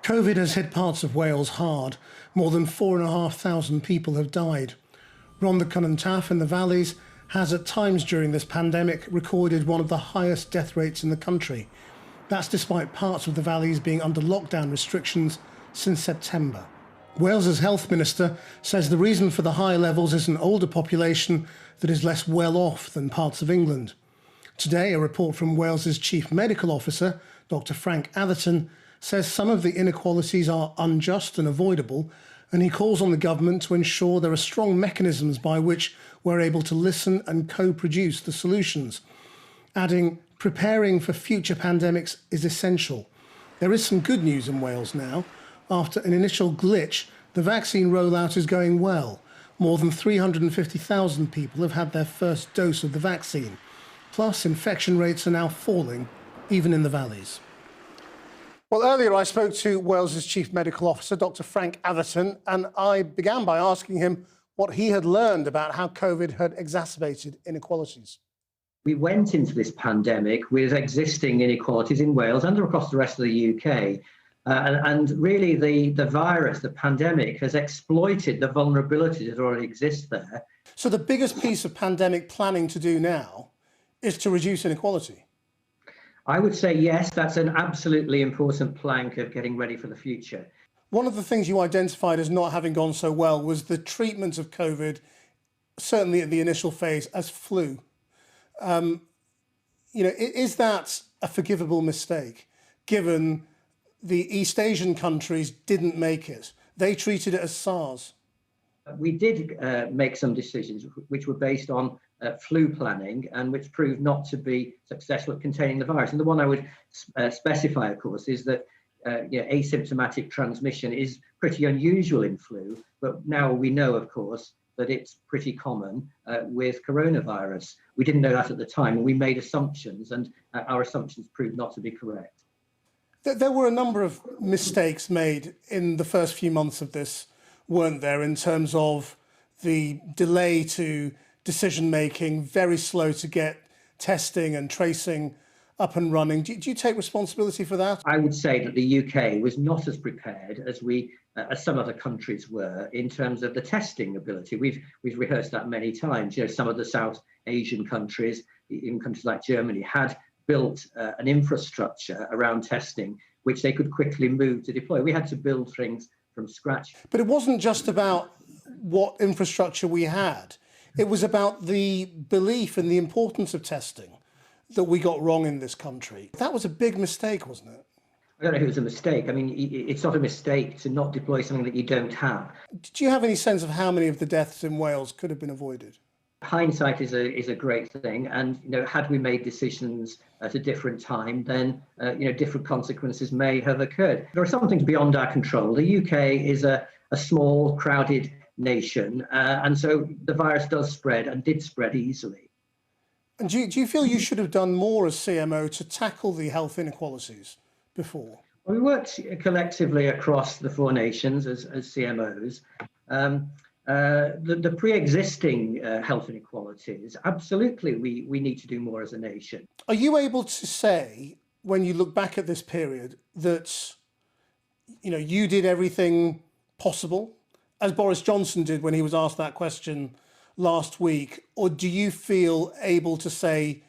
COVID has hit parts of Wales hard. More than 4,500 people have died. Rhondda Cynon Taf in the valleys has at times during this pandemic recorded one of the highest death rates in the country. That's despite parts of the valleys being under lockdown restrictions since September. Wales's health minister says the reason for the high levels is an older population that is less well off than parts of England. Today, a report from Wales's chief medical officer, Dr. Frank Atherton, says some of the inequalities are unjust and avoidable, and he calls on the government to ensure there are strong mechanisms by which we're able to listen and co-produce the solutions, adding, preparing for future pandemics is essential. There is some good news in Wales now. After an initial glitch, the vaccine rollout is going well. More than 350,000 people have had their first dose of the vaccine. Plus, infection rates are now falling, even in the valleys. Well, earlier I spoke to Wales's chief medical officer, Dr. Frank Atherton, and I began by asking him what he had learned about how COVID had exacerbated inequalities. We went into this pandemic with existing inequalities in Wales and across the rest of the UK. And really the virus, the pandemic, has exploited the vulnerabilities that already exist there. So the biggest piece of pandemic planning to do now is to reduce inequality? I would say yes, that's an absolutely important plank of getting ready for the future. One of the things you identified as not having gone so well was the treatment of COVID, certainly at the initial phase, as flu. Is that a forgivable mistake, given the East Asian countries didn't make it? They treated it as SARS. We did make some decisions which were based on flu planning and which proved not to be successful at containing the virus. And the one I would specify, of course, is that asymptomatic transmission is pretty unusual in flu, but now we know, of course, that it's pretty common with coronavirus. We didn't know that at the time, and we made assumptions, and our assumptions proved not to be correct. There were a number of mistakes made in the first few months of this, weren't there, in terms of the delay to decision-making, very slow to get testing and tracing up and running. Do you take responsibility for that? I would say that the UK was not as prepared as some other countries were in terms of the testing ability. We've rehearsed that many times. Some of the South Asian countries, even countries like Germany, had built an infrastructure around testing, which they could quickly move to deploy. We had to build things from scratch. But it wasn't just about what infrastructure we had. It was about the belief in the importance of testing that we got wrong in this country. That was a big mistake, wasn't it? I don't know if it was a mistake. I mean, it's not a mistake to not deploy something that you don't have. Do you have any sense of how many of the deaths in Wales could have been avoided? Hindsight is a great thing, and had we made decisions at a different time, then different consequences may have occurred. There are some things beyond our control. The UK is a small, crowded nation, and so the virus does spread and did spread easily. And do you feel you should have done more as CMO to tackle the health inequalities before? Well, we worked collectively across the four nations as CMOs. The pre-existing health inequalities, absolutely, we need to do more as a nation. Are you able to say, when you look back at this period, that you did everything possible, as Boris Johnson did when he was asked that question last week, or do you feel able to say,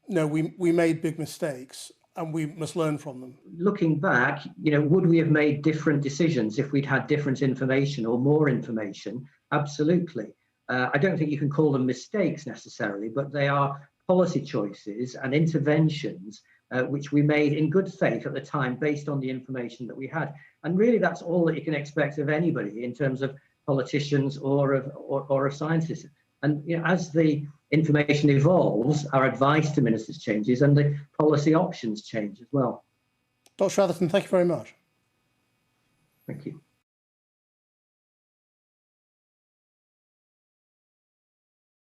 no, we made big mistakes and we must learn from them? Looking back, would we have made different decisions if we'd had different information or more information? Absolutely. I don't think you can call them mistakes necessarily, but they are policy choices and interventions which we made in good faith at the time based on the information that we had. And really, that's all that you can expect of anybody in terms of politicians or of scientists. And as the information evolves, our advice to ministers changes and the policy options change as well. Dr. Atherton, thank you very much. Thank you.